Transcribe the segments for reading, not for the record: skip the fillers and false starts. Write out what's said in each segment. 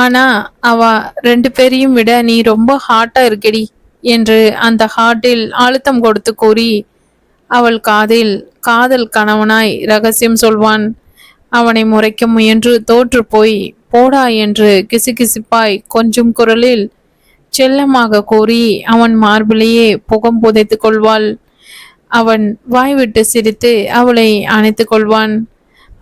ஆனா அவ ரெண்டு பேரையும் விட நீ ரொம்ப ஹாட்டா இருக்கடி என்று அந்த ஹாட்டில் அழுத்தம் கொடுத்து கூறி அவள் காதில் காதல் கணவனாய் ரகசியம் சொல்வான். அவனை முறைக்க முயன்று தோற்று போய் போடா என்று கிசுகிசுப்பாய் கொஞ்சம் குரலில் செல்லமாக கூறி அவன் மார்பிலேயே புகம் புதைத்து கொள்வாள். அவன் வாய்விட்டு சிரித்து அவளை அணைத்து கொள்வான்.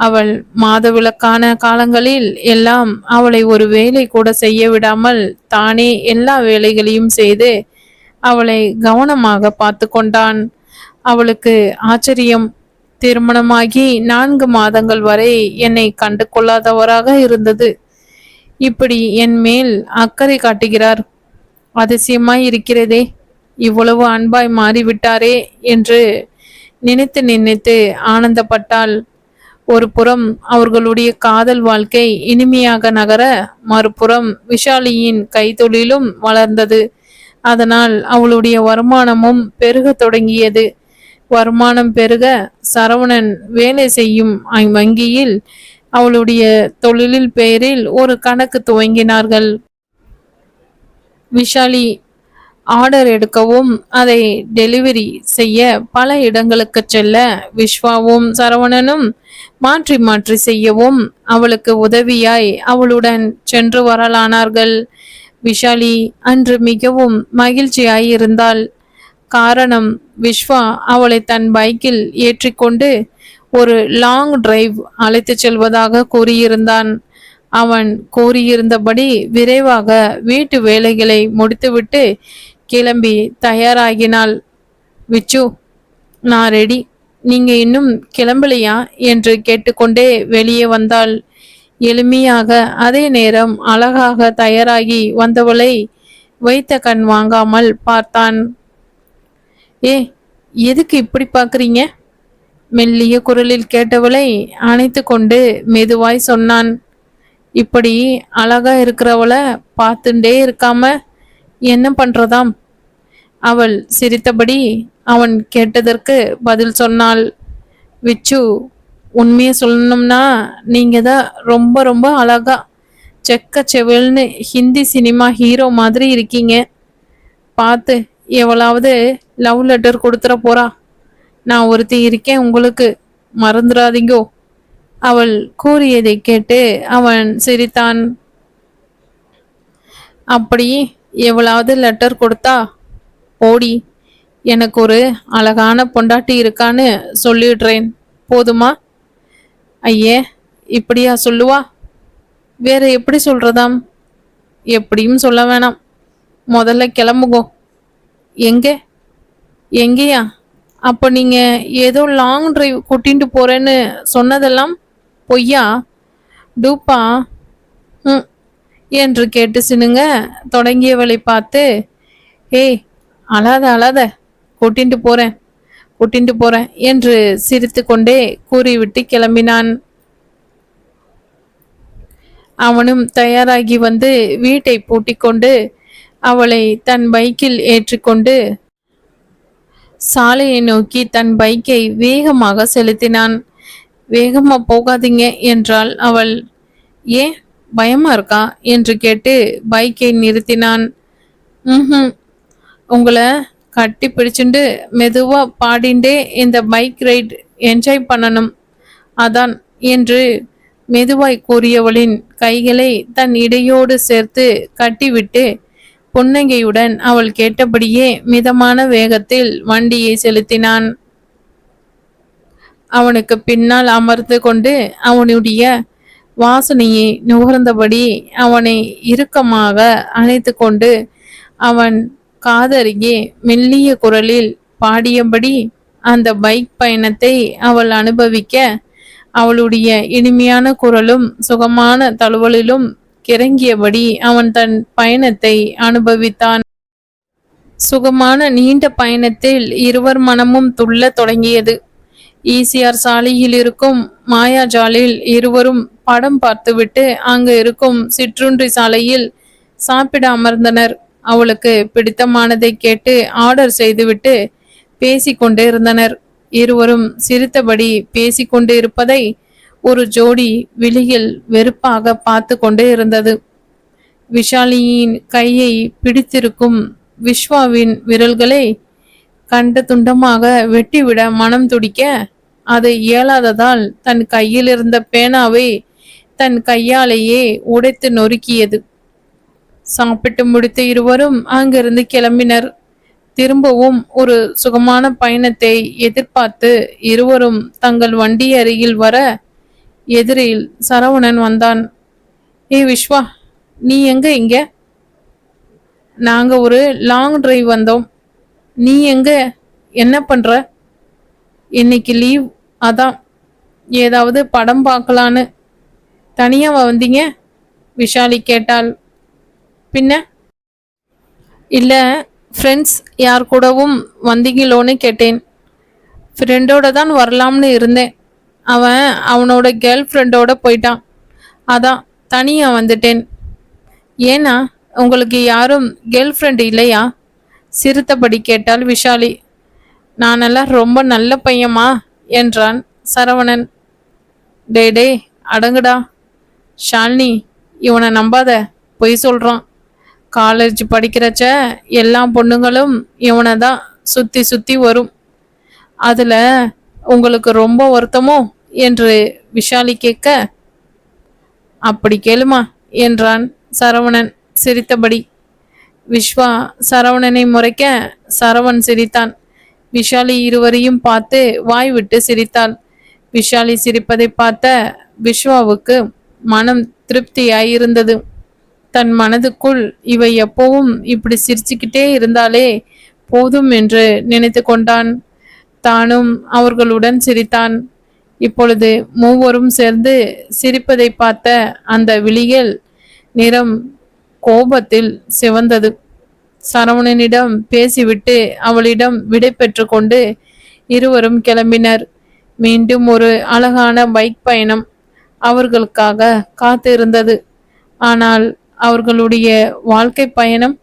அவள் மாதவிலக்கான காலங்களில் எல்லாம் அவளை ஒரு வேலை கூட செய்ய விடாமல் தானே எல்லா வேலைகளையும் செய்து அவளை கவனமாக பார்த்து கொண்டான். அவளுக்கு ஆச்சரியம். திருமணமாகி 4 மாதங்கள் வரை என்னை கண்டு கொள்ளாதவராக இருந்தது. இப்படி என் மேல் அக்கறை காட்டுகிறார். அதிசயமாய் இருக்கிறதே, இவ்வளவு அன்பாய் மாறிவிட்டாரே என்று நினைத்து நினைத்து ஆனந்தப்பட்டாள். ஒரு புறம் அவர்களுடைய காதல் வாழ்க்கை இனிமையாக நகர, மறுபுறம் விஷாலியின் கைத்தொழிலும் வளர்ந்தது. அதனால் அவளுடைய வருமானமும் பெருக தொடங்கியது. வருமானம் பெருக சரவணன் வேலை செய்யும் வங்கியில் அவளுடைய தொழிலில் பெயரில் ஒரு கணக்கு துவங்கினார்கள். விஷாலி ஆர்டர் எடுக்கவும் அதை டெலிவரி செய்ய பல இடங்களுக்கு செல்ல விஸ்வாவும் சரவணனும் மாற்றி மாற்றி செய்யவும் அவளுக்கு உதவியாய் அவளுடன் சென்று வரலானார்கள். விஷாலி அன்று மிகவும் மகிழ்ச்சியாய் இருந்தாள். காரணம், விஸ்வா அவளை தன் பைக்கில் ஏற்றிக்கொண்டு ஒரு லாங் டிரைவ் அழைத்து செல்வதாக கூறியிருந்தான். அவன் கூறியிருந்தபடி விரைவாக வீட்டு வேலைகளை முடித்துவிட்டு கிளம்பி தயாராகினாள். விச்சு, நான் ரெடி, நீங்க இன்னும் கிளம்பலையா என்று கேட்டுக்கொண்டே வெளியே வந்தாள். எளிமையாக அதே நேரம் அழகாக தயாராகி வந்தவளை வைத்த கண் வாங்காமல் பார்த்தான். ஏ, எதுக்கு இப்படி பார்க்குறீங்க? மெல்லிய குரலில் கேட்டவளை அணைத்து கொண்டு மெதுவாய் சொன்னான். இப்படி அழகா இருக்கிறவளை பார்த்துட்டே இருக்காம என்ன பண்றதாம்? அவள் சிரித்தபடி அவன் கேட்டதற்கு பதில் சொன்னாள். விச்சு, உண்மையை சொல்லணும்னா நீங்க தான் ரொம்ப ரொம்ப அழகா செக்க செவல்னு ஹிந்தி சினிமா ஹீரோ மாதிரி இருக்கீங்க. பார்த்து எவளாவது லவ் லெட்டர் கொடுத்துட போறா. நான் ஒருத்தி இருக்கேன் உங்களுக்கு, மறந்துடாதீங்கோ. அவள் கூறியதை கேட்டு அவன் சிரித்தான். அப்படி எவளாவது லெட்டர் கொடுத்தா ஓடி எனக்கு ஒரு அழகான பொண்டாட்டி இருக்கான்னு சொல்லிடுறேன், போதுமா? ஐயே, இப்படியா சொல்லுவா? வேற எப்படி சொல்றதாம்? எப்படியும் சொல்ல வேணாம், முதல்ல கிளம்புங்கோ. எங்கே? எங்கேயா? அப்போ நீங்க ஏதோ லாங் டிரைவ் கூட்டிட்டு போறேன்னு சொன்னதெல்லாம் பொய்யா? டூப்பா ம் என்று கேட்டு சினுங்க தொடங்கியவளை பார்த்து, ஏய், அழாத அழாத, கூட்டிட்டு போறேன் கூட்டிட்டு போறேன் என்று சிரித்து கொண்டே கூறிவிட்டு கிளம்பினான். அவனும் தயாராகி வந்து வீட்டை பூட்டிக்கொண்டு அவளை தன் பைக்கில் ஏற்றிக்கொண்டு சாலையை நோக்கி தன் பைக்கை வேகமாக செலுத்தினான். வேகமா போகாதீங்க என்றாள் அவள். ஏன், பயமா இருக்கா என்று கேட்டு பைக்கை நிறுத்தினான். உங்களை கட்டி பிடிச்சுண்டு மெதுவா பாடிண்டே இந்த பைக் ரைட் என்ஜாய் பண்ணணும், அதான் என்று மெதுவாய் கூறியவளின் கைகளை தன் இடையோடு சேர்த்து கட்டிவிட்டு புன்னகையுடன் அவள் கேட்டபடியே மிதமான வேகத்தில் வண்டியை செலுத்தினான். அவனுக்கு பின்னால் அமர்ந்து கொண்டு அவனுடைய வாசனையை நுகர்ந்தபடி அவனை இறுக்கமாக அணைத்து கொண்டு அவன் காதருகே மெல்லிய குரலில் பாடியபடி அந்த பைக் பயணத்தை அவள் அனுபவிக்க, அவளுடைய இனிமையான குரலும் சுகமான தழுவலிலும் கிறங்கியபடி அவன் தன் பயணத்தை அனுபவித்தான். சுகமான நீண்ட பயணத்தில் இருவர் மனமும் துள்ள தொடங்கியது. ஈசிஆர் சாலையில் இருக்கும் மாயாஜாலில் இருவரும் படம் பார்த்துவிட்டு அங்கு இருக்கும் சிற்றுண்டி சாலையில் சாப்பிட அமர்ந்தனர். அவளுக்கு பிடித்தமானதை கேட்டு ஆர்டர் செய்துவிட்டு பேசிக்கொண்டே இருந்தனர். இருவரும் சிரித்தபடி பேசிக்கொண்டு இருப்பதை ஒரு ஜோடி விழியில் வெறுப்பாக பார்த்து கொண்டே இருந்தது. விஷாலியின் கையை பிடித்திருக்கும் விஸ்வாவின் விரல்களை கண்ட துண்டமாக வெட்டிவிட மனம் துடிக்க, அதை இயலாததால் தன் கையில் இருந்த பேனாவை தன் கையாலேயே உடைத்து நொறுக்கியது. சாப்பிட்டு முடித்த இருவரும் அங்கிருந்து கிளம்பினர். திரும்பவும் ஒரு சுகமான பயணத்தை எதிர்பார்த்து இருவரும் தங்கள் வண்டி அருகில் வர, எதிரில் சரவணன் வந்தான். ஏ விஸ்வா, நீ எங்க இங்க? நாங்க ஒரு லாங் டிரைவ் வந்தோம். நீ எங்க? என்ன பண்ற? இன்னைக்கு லீவ், அதான் ஏதாவது படம் பார்க்கலான்னு. தனியாவா வந்தீங்க? விஷாலி கேட்டாள். பின்ன இல்லை, ஃப்ரெண்ட்ஸ் யார் கூடவும் வந்தீங்களோன்னு கேட்டேன். ஃப்ரெண்டோட தான் வரலாம்னு இருந்தேன். அவன் அவனோட கேர்ள் ஃப்ரெண்டோட போயிட்டான். அதான் தனியாக வந்துட்டேன். ஏன்னா உங்களுக்கு யாரும் கேர்ள் ஃப்ரெண்டு இல்லையா? சிரித்தபடி கேட்டாள் விஷாலி. நானெல்லாம் ரொம்ப நல்ல பையமா என்றான் சரவணன். டே அடங்குடா ஷாலினி, இவனை நம்பாத, பொய் சொல்கிறான். காலேஜ் படிக்கிறச்ச எல்லா பொண்ணுங்களும் இவனை தான் சுற்றி சுற்றி வரும். அதில் உங்களுக்கு ரொம்ப வருத்தமோ என்று விஷாலி கேட்க, அப்படி கேளுமா என்றான் சரவணன் சிரித்தபடி. விஸ்வா சரவணனை முறைக்க சரவணன் சிரித்தான். விஷாலி இருவரையும் பார்த்து வாய் விட்டு சிரித்தாள். விஷாலி சிரிப்பதை பார்த்த விஸ்வாவுக்கு மனம் திருப்தியாயிருந்தது. தன் மனதுக்குள் இவை எப்பவும் இப்படி சிரிச்சுக்கிட்டே இருந்தாலே போதும் என்று நினைத்து கொண்டான். தானும் அவர்களுடன் சிரித்தான். இப்பொழுது மூவரும் சேர்ந்து சிரிப்பதை பார்த்த அந்த விழிகள் நிறம் கோபத்தில் சிவந்தது. சரவணனிடம் பேசிவிட்டு அவளிடம் விடை பெற்று கொண்டு இருவரும் கிளம்பினர். மீண்டும் ஒரு அழகான பைக் பயணம் அவர்களுக்காக காத்து இருந்தது. ஆனால் அவர்களுடைய வாழ்க்கை பயணம்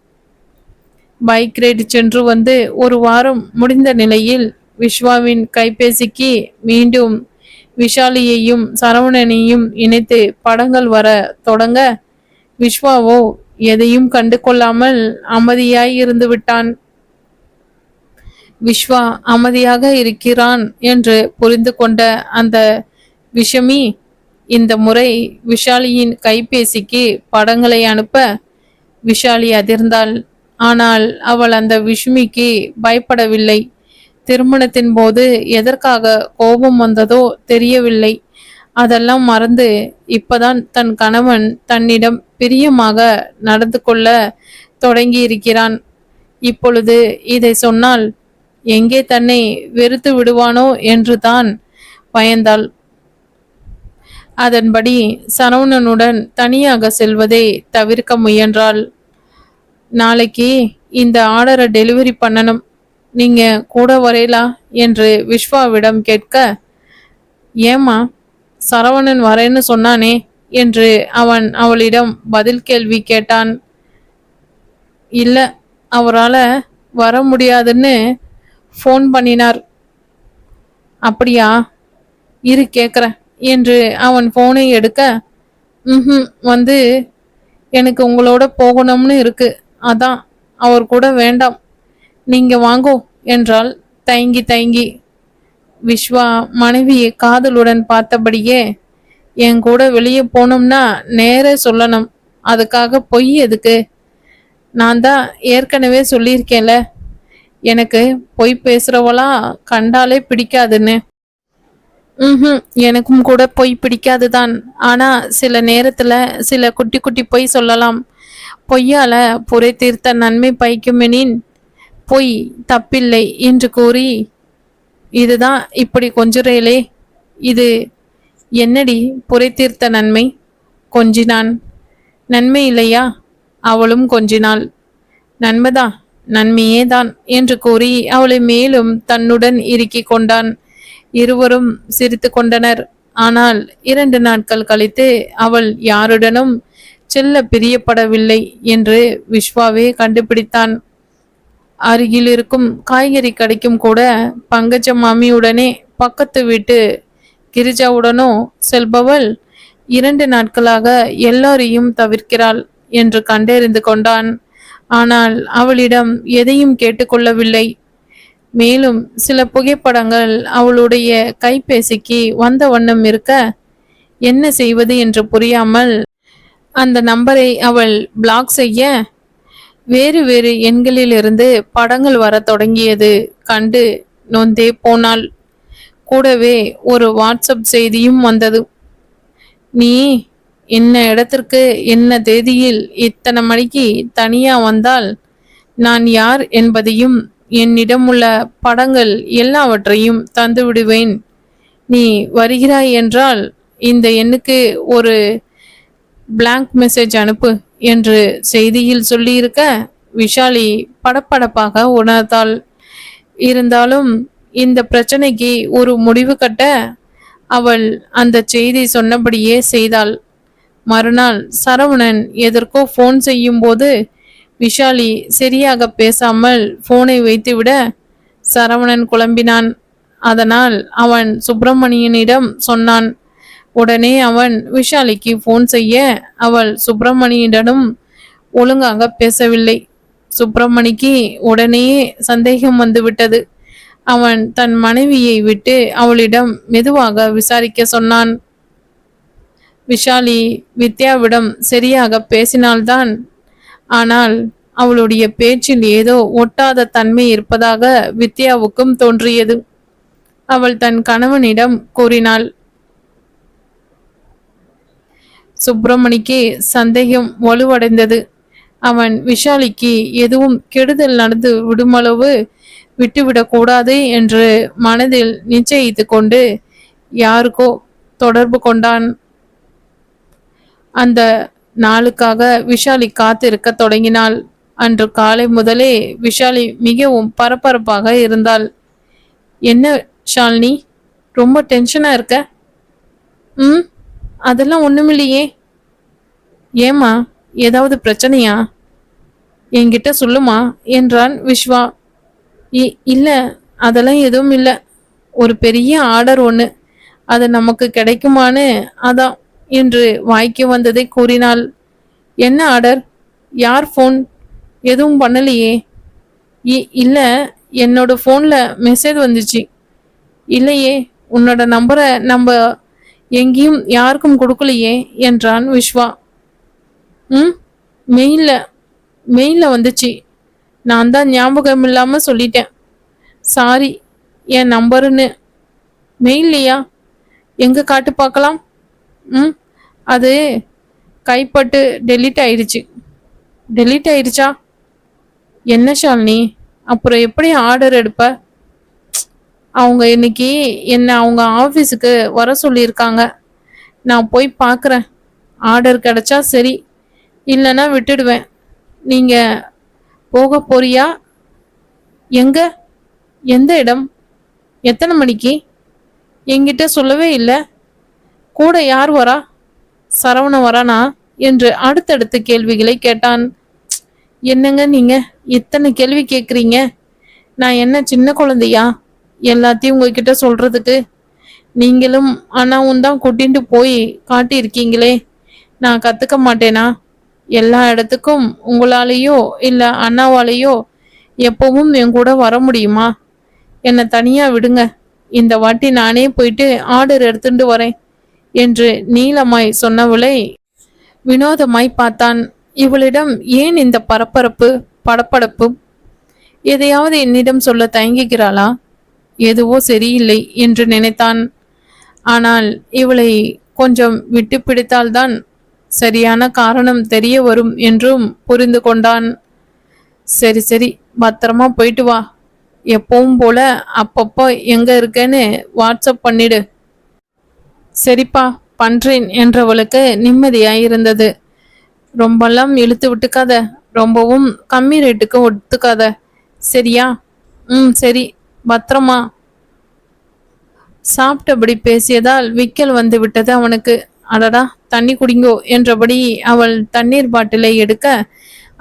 பைக் ரைடு சென்று வந்து ஒரு வாரம் முடிந்த நிலையில் விஸ்வாவின் கைபேசிக்கு மீண்டும் விஷாலியையும் சரவணனையும் இணைத்து படங்கள் வர தொடங்க, விஸ்வாவோ எதையும் கண்டு கொள்ளாமல் அமைதியாய் இருந்து விட்டான். விஸ்வா அமைதியாக இருக்கிறான் என்று புரிந்து கொண்ட அந்த விஷமி இந்த முறை விஷாலியின் கைபேசிக்கு படங்களை அனுப்ப விஷாலி அதிர்ந்தாள். ஆனால் அவள் அந்த விஷமிக்கு பயப்படவில்லை. திருமணத்தின் போது எதற்காக கோபம் வந்ததோ தெரியவில்லை. அதெல்லாம் மறந்து இப்பதான் தன் கணவன் தன்னிடம் பிரியமாக நடந்து கொள்ள தொடங்கி இருக்கிறான். இப்பொழுது இதை சொன்னால் எங்கே தன்னை வெறுத்து விடுவானோ என்று தான் பயந்தாள். அதன்படி சரவணனுடன் தனியாக செல்வதை தவிர்க்க முயன்றாள். நாளைக்கு இந்த ஆர்டரை டெலிவரி பண்ணணும், நீங்க கூட வரையலா என்று விஸ்வாவிடம் கேட்க, ஏமா சரவணன் வரேன்னு சொன்னானே என்று அவன் அவளிடம் பதில் கேள்வி கேட்டான். இல்லை, அவரால் வர முடியாதுன்னு ஃபோன் பண்ணினார். அப்படியா, இரு கேட்குறேன் என்று அவன் ஃபோனை எடுக்க, வந்து எனக்கு உங்களோட போகணும்னு இருக்கு, அதான் அவர் கூட வேண்டாம், நீங்க வாங்கோ என்றாள் தயங்கி தயங்கி. விஸ்வா மனைவியை காதலுடன் பார்த்தபடியே, என் கூட வெளியே போனோம்னா நேரே சொல்லணும், அதுக்காக பொய் எதுக்கு? நான் தான் ஏற்கனவே சொல்லியிருக்கேன்ல, எனக்கு பொய் பேசுறவளா கண்டாலே பிடிக்காதுன்னு. எனக்கும் கூட பொய் பிடிக்காதுதான். ஆனா சில நேரத்துல சில குட்டி குட்டி பொய் சொல்லலாம். பொய்யால புரை தீர்த்த நன்மை பயக்குமெனின் பொய் தப்பில்லை என்று கூறி, இதுதான் இப்படி கொஞ்சுறேலே, இது என்னடி புரை தீர்த்த நன்மை? கொஞ்சினான். நன்மை இல்லையா? அவளும் கொஞ்சினாள். நன்மைதா, நன்மையே தான் என்று கூறி அவளை மேலும் தன்னுடன் இறுக்கிக் கொண்டான். இருவரும் சிரித்து கொண்டனர். ஆனால் 2 நாட்கள் கழித்து அவள் யாருடனும் செல்ல பிரியப்படவில்லை என்று விஸ்வாவே கண்டுபிடித்தான். அருகில் இருக்கும் காய்கறி கடைக்கும் கூட பங்கஜ மாமியுடனே பக்கத்து வீட்டு கிரிஜாவுடனோ செல்பவள் 2 நாட்களாக எல்லாரையும் தவிர்க்கிறாள். என்று கண்டறிந்து கொண்டான். ஆனால் அவளிடம் எதையும் கேட்டுக்கொள்ளவில்லை. மேலும் சில புகைப்படங்கள் அவளுடைய கைபேசிக்கு வந்த வண்ணம் இருக்க என்ன செய்வது என்று புரியாமல் அந்த நம்பரை அவள் பிளாக் செய்ய வேறு வேறு எண்களிலிருந்து படங்கள் வர தொடங்கியது. கண்டு நொந்தே போனாள். கூடவே ஒரு வாட்ஸ்அப் செய்தியும் வந்தது. நீ என்ன இடத்திற்கு என்ன தேதியில் இத்தனை மணிக்கு தனியா வந்தால் நான் யார் என்பதையும் என்னிடம் உள்ள படங்கள் எல்லாவற்றையும் தந்து விடுவேன். நீ வருகிறாய் என்றால் இந்த எண்ணுக்கு ஒரு பிளாங்க் மெசேஜ் அனுப்பு என்று செய்தியில் சொல்லியிருக்க விஷாலி படப்படப்பாக உணர்ந்தாள். இருந்தாலும் இந்த பிரச்சனைக்கு ஒரு முடிவு கட்ட அவள் அந்த செய்தி சொன்னபடியே செய்தாள். மறுநாள் சரவணன் எதற்கோ ஃபோன் செய்யும் போது விஷாலி சரியாக பேசாமல் போனை வைத்துவிட சரவணன் குழம்பினான். அதனால் அவன் சுப்பிரமணியனிடம் சொன்னான். உடனே அவன் விஷாலிக்கு போன் செய்ய அவள் சுப்பிரமணியனிடம் ஒழுங்காக பேசவில்லை. சுப்பிரமணிக்கு உடனேயே சந்தேகம் வந்துவிட்டது. அவன் தன் மனைவியை விட்டு அவளிடம் மெதுவாக விசாரிக்க சொன்னான். விஷாலி வித்யாவிடம் சரியாக பேசினால்தான். ஆனால் அவளுடைய பேச்சில் ஏதோ ஒட்டாத தன்மை இருப்பதாக வித்யாவுக்கும் தோன்றியது. அவள் தன் கணவனிடம் கூறினாள். சுப்பிரமணிக்கு சந்தேகம் வலுவடைந்தது. அவன் விஷாலிக்கு எதுவும் கெடுதல் நடந்து விடுமளவு விட்டுவிடக்கூடாது என்று மனதில் நிச்சயித்து கொண்டு யாருக்கோ தொடர்பு கொண்டான். அந்த நாளுக்காக விஷாலி காத்திருக்க தொடங்கினாள். அன்று காலை முதலே விஷாலி மிகவும் பரபரப்பாக இருந்தாள். என்ன ஷாலினி, ரொம்ப டென்ஷனா இருக்க? அதெல்லாம் ஒண்ணுமில்லையே. ஏமா, ஏதாவது பிரச்சனையா? என்கிட்ட சொல்லுமா என்றான் விஸ்வா. இல்ல, அதெல்லாம் எதுவும் இல்லை. ஒரு பெரிய ஆர்டர் ஒன்று, அது நமக்கு கிடைக்குமான்னு அதான் என்று வாய்க்கு வந்ததை கூறினாள். என்ன ஆர்டர்? யார் ஃபோன்? எதுவும் பண்ணலையே. இல்லை, என்னோட ஃபோனில் மெசேஜ் வந்துச்சு. இல்லையே, உன்னோட நம்பரை நம்ம எங்கேயும் யாருக்கும் கொடுக்கலையே என்றான் விஸ்வா. மெயிலில் வந்துச்சு. நான் தான் ஞாபகம் இல்லாமல் சொல்லிட்டேன். சாரி, என் நம்பருன்னு. மெயில்லையா? எங்கே காட்டு பார்க்கலாம். அது கைப்பட்டு டெலீட் ஆயிடுச்சு. டெலீட் ஆயிடுச்சா? என்ன ஷாலினி, அப்புறம் எப்படி ஆர்டர் எடுப்ப? அவங்க இன்னைக்கு என்னை அவங்க ஆஃபீஸுக்கு வர சொல்லியிருக்காங்க. நான் போய் பார்க்குறேன். ஆர்டர் கிடைச்சா சரி, இல்லைன்னா விட்டுடுவேன். நீங்கள் போக போறியா? எங்க? எந்த இடம்? எத்தனை மணிக்கு? என்கிட்ட சொல்லவே இல்லை. கூட யார் வரா? சரவணன் வரானா என்று அடுத்தடுத்த கேள்விகளை கேட்டான். என்னங்க நீங்க இத்தனை கேள்வி கேட்குறீங்க? நான் என்ன சின்ன குழந்தையா எல்லாத்தையும் உங்ககிட்ட சொல்றதுக்கு? நீங்களும் அண்ணாவும் தான் கூட்டிட்டு போய் காட்டியிருக்கீங்களே. நான் கத்துக்க மாட்டேனா? எல்லா இடத்துக்கும் உங்களாலேயோ இல்லை அண்ணாவாலேயோ எப்பவும் என் கூட வர முடியுமா? என்னை தனியா விடுங்க. இந்த வாட்டி நானே போயிட்டு ஆர்டர் எடுத்துட்டு வரேன் என்று நீளமாய் சொன்னவளை வினோதமாய் பார்த்தான். இவளிடம் ஏன் இந்த பரபரப்பு, படப்படப்பு? எதையாவது என்னிடம் சொல்ல தயங்குகிறாளா? எதுவோ சரியில்லை என்று நினைத்தான். ஆனால் இவளை கொஞ்சம் விட்டு பிடித்தால்தான் சரியான காரணம் தெரிய வரும் என்றும் புரிந்து கொண்டான். சரி சரி, பத்திரமா போயிட்டு வா. எப்பவும் போல அப்பப்போ எங்க இருக்கேன்னு வாட்ஸ்அப் பண்ணிடு. சரிப்பா, பண்றேன் என்றவளுக்கு நிம்மதியாயிருந்தது. ரொம்பலாம் இழுத்து விட்டுக்காத, ரொம்பவும் கம்மி ரேட்டுக்கு ஒத்துக்காத, சரியா? சரி, பத்திரமா. சாப்பிட்டபடி பேசியதால் விக்கல் வந்து விட்டது அவனுக்கு. அடடா, தண்ணி குடிங்கோ என்றபடி அவள் தண்ணீர் பாட்டிலை எடுக்க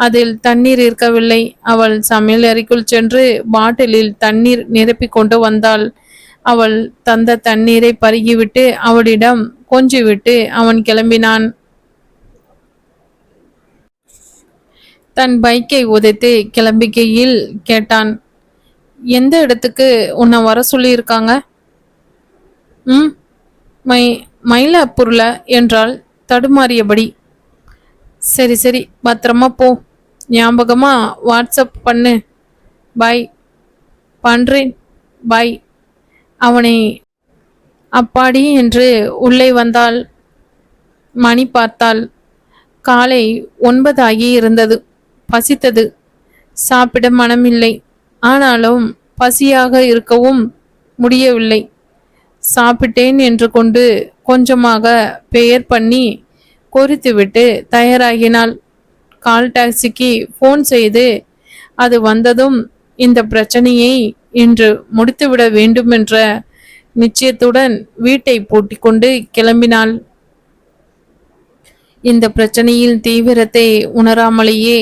அதில் தண்ணீர் இருக்கவில்லை. அவள் சமையல் அறைக்குள் சென்று பாட்டிலில் தண்ணீர் நிரப்பி கொண்டு வந்தாள். அவள் தந்த தண்ணீரை பருகிவிட்டு அவளிடம் கொஞ்சிவிட்டு அவன் கிளம்பினான். தன் பைக்கை உதைத்து கிளம்பிக்கையில் கேட்டான். எந்த இடத்துக்கு உன்னை வர சொல்லியிருக்காங்க? ம் மை மயிலாப்பூர்ல என்றால் தடுமாறியபடி. சரி சரி, பத்திரமா போ. ஞாபகமா வாட்ஸ்அப் பண்ணு. பாய். பண்றேன். பாய். அவனை அப்பாடி என்று உள்ளே வந்தாள். மணி பார்த்தாள். காலை 9 ஆகி இருந்தது. பசித்தது. சாப்பிட மனமில்லை. ஆனாலும் பசியாக இருக்கவும் முடியவில்லை. சாப்பிட்டேன் என்று கொண்டு கொஞ்சமாக பெயர் பண்ணி கொறித்துவிட்டு தயாராகினாள். கால் டாக்ஸிக்கு ஃபோன் செய்து அது வந்ததும் இந்த பிரச்சனையை இன்று முடித்துவிட வேண்டுமென்ற நிச்சயத்துடன் வீட்டை பூட்டிக்கொண்டு கிளம்பினாள். இந்த பிரச்சனையில் தீவிரத்தை உணராமலேயே